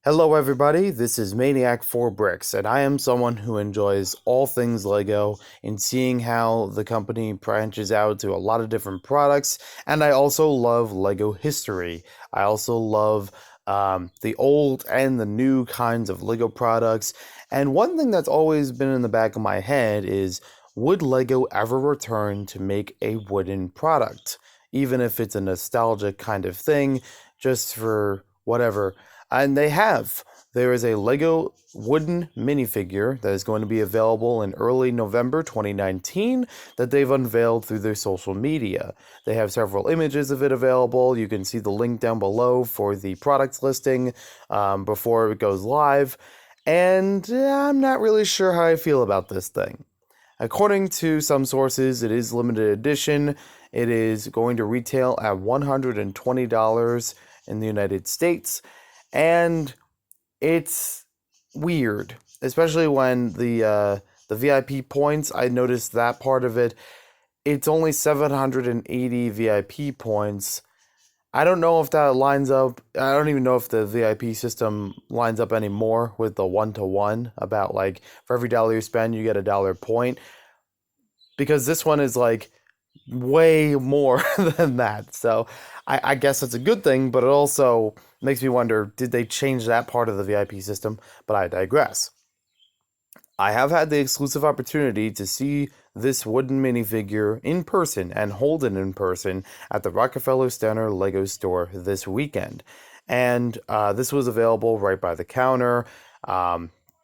Hello, everybody. This is Maniac 4 Bricks, and I am someone who enjoys all things Lego and seeing how the company branches out to a lot of different products. And I also love Lego history. I also love the old and the new kinds of Lego products. And one thing that's always been in the back of my head is, would Lego ever return to make a wooden product? Even if it's a nostalgic kind of thing, just for whatever. And they have. There is a Lego wooden minifigure that is going to be available in early November 2019 that they've unveiled through their social media. They have several images of it available. You can see the link down below for the product listing before it goes live. And I'm not really sure how I feel about this thing. According to some sources, it is limited edition. It is going to retail at $120 in the United States. And it's weird, especially when the VIP points. I noticed that part of it. It's only 780 VIP points. I don't know if that lines up. I don't even know if the VIP system lines up anymore with the 1-to-1 about like for every dollar you spend, you get a dollar point. Because this one is like way more than that. So I guess it's a good thing, but it also makes me wonder, did they change that part of the VIP system? But I digress. I have had the exclusive opportunity to see this wooden minifigure in person and hold it in person at the Rockefeller Center Lego store this weekend. And this was available right by the counter.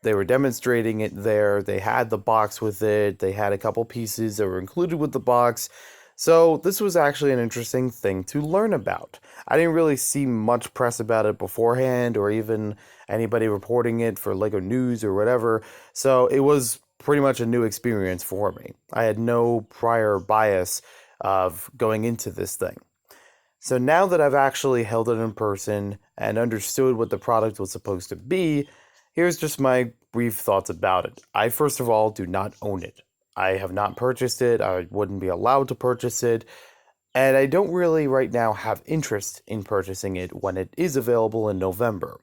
They were demonstrating it there. They had the box with it. They had a couple pieces that were included with the box. So this was actually an interesting thing to learn about. I didn't really see much press about it beforehand or even anybody reporting it for Lego News or whatever. So it was pretty much a new experience for me. I had no prior bias of going into this thing. So now that I've actually held it in person and understood what the product was supposed to be, here's just my brief thoughts about it. I, first of all, do not own it. I have not purchased it. I wouldn't be allowed to purchase it. And I don't really right now have interest in purchasing it when it is available in November.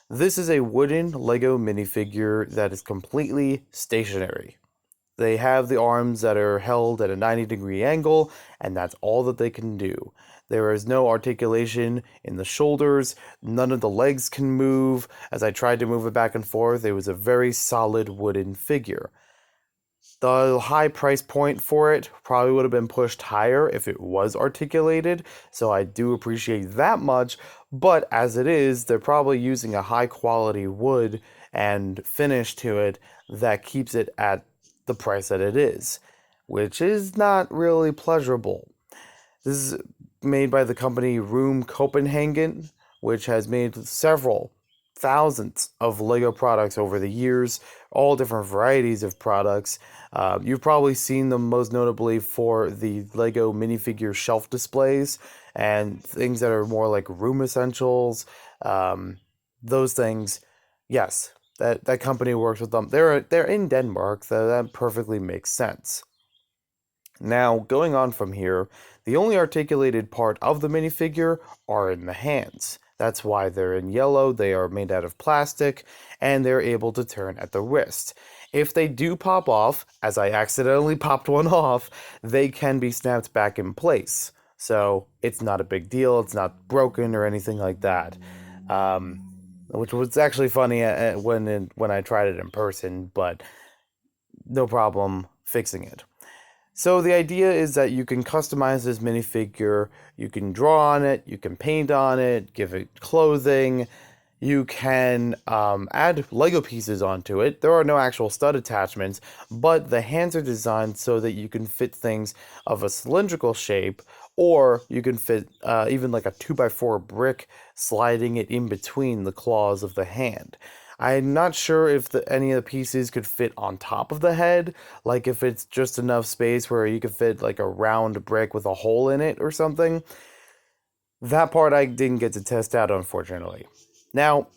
This is a wooden Lego minifigure that is completely stationary. They have the arms that are held at a 90-degree angle, and that's all that they can do. There is no articulation in the shoulders, none of the legs can move. As I tried to move it back and forth, it was a very solid wooden figure. The high price point for it probably would have been pushed higher if it was articulated, so I do appreciate that much, but as it is, they're probably using a high quality wood and finish to it that keeps it at the price that it is, which is not really pleasurable. This is made by the company Copenhagen, which has made several thousands of Lego products over the years, all different varieties of products. You've probably seen them most notably for the Lego minifigure shelf displays and things that are more like room essentials. Those things, yes, that company works with them. They're in Denmark, so that perfectly makes sense. Now, going on from here, the only articulated part of the minifigure are in the hands. That's why they're in yellow, they are made out of plastic, and they're able to turn at the wrist. If they do pop off, as I accidentally popped one off, they can be snapped back in place. So it's not a big deal, it's not broken or anything like that. Which was actually funny when I tried it in person, but no problem fixing it. So the idea is that you can customize this minifigure, you can draw on it, you can paint on it, give it clothing, you can add Lego pieces onto it. There are no actual stud attachments, but the hands are designed so that you can fit things of a cylindrical shape, or you can fit even like a 2x4 brick, sliding it in between the claws of the hand. I'm not sure if any of the pieces could fit on top of the head, like if it's just enough space where you could fit like a round brick with a hole in it or something. That part I didn't get to test out, unfortunately. Now,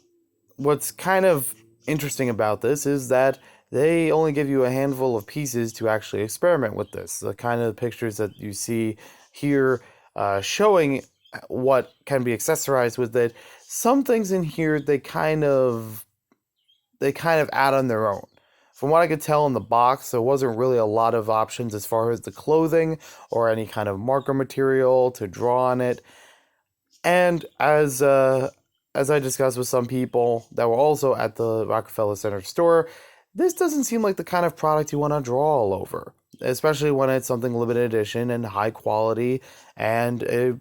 what's kind of interesting about this is that they only give you a handful of pieces to actually experiment with this. The kind of pictures that you see here showing what can be accessorized with it, some things in here they kind of add on their own. From what I could tell in the box, there wasn't really a lot of options as far as the clothing or any kind of marker material to draw on it. And as I discussed with some people that were also at the Rockefeller Center store, this doesn't seem like the kind of product you want to draw all over, especially when it's something limited edition and high quality and a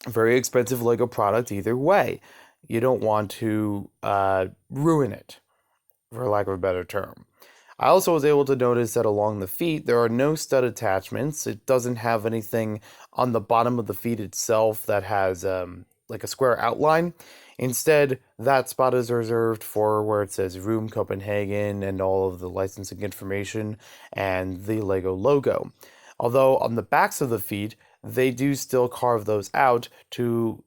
very expensive Lego product either way. You don't want to ruin it, for lack of a better term. I also was able to notice that along the feet, there are no stud attachments. It doesn't have anything on the bottom of the feet itself that has like a square outline. Instead, that spot is reserved for where it says Room Copenhagen and all of the licensing information and the Lego logo. Although on the backs of the feet, they do still carve those out to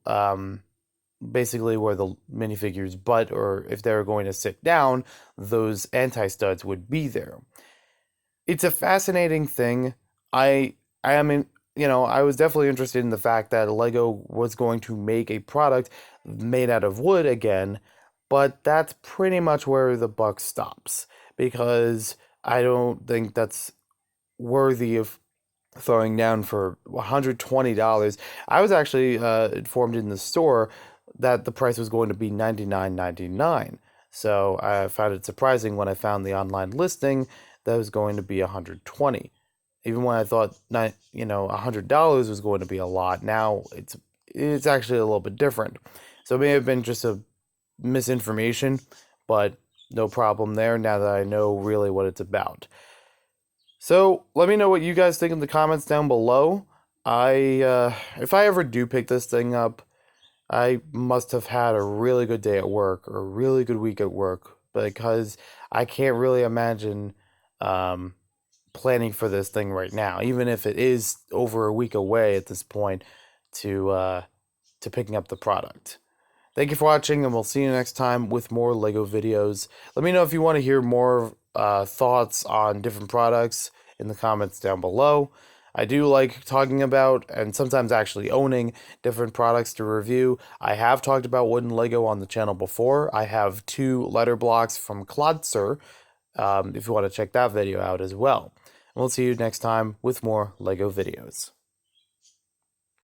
basically where the minifigure's butt, or if they were going to sit down, those anti-studs would be there. It's a fascinating thing. I am in, I was definitely interested in the fact that Lego was going to make a product made out of wood again, but that's pretty much where the buck stops because I don't think that's worthy of throwing down for $120. I was actually informed in the store that the price was going to be $99.99. So I found it surprising when I found the online listing that was going to be $120. Even when I thought $100 was going to be a lot, now it's actually a little bit different. So it may have been just a misinformation, but no problem there now that I know really what it's about. So let me know what you guys think in the comments down below. If I ever do pick this thing up, I must have had a really good day at work or a really good week at work because I can't really imagine planning for this thing right now, even if it is over a week away at this point to picking up the product. Thank you for watching, and we'll see you next time with more Lego videos. Let me know if you want to hear more thoughts on different products in the comments down below. I do like talking about and sometimes actually owning different products to review. I have talked about wooden Lego on the channel before. I have 2 letter blocks from Klodser, if you want to check that video out as well. And we'll see you next time with more Lego videos.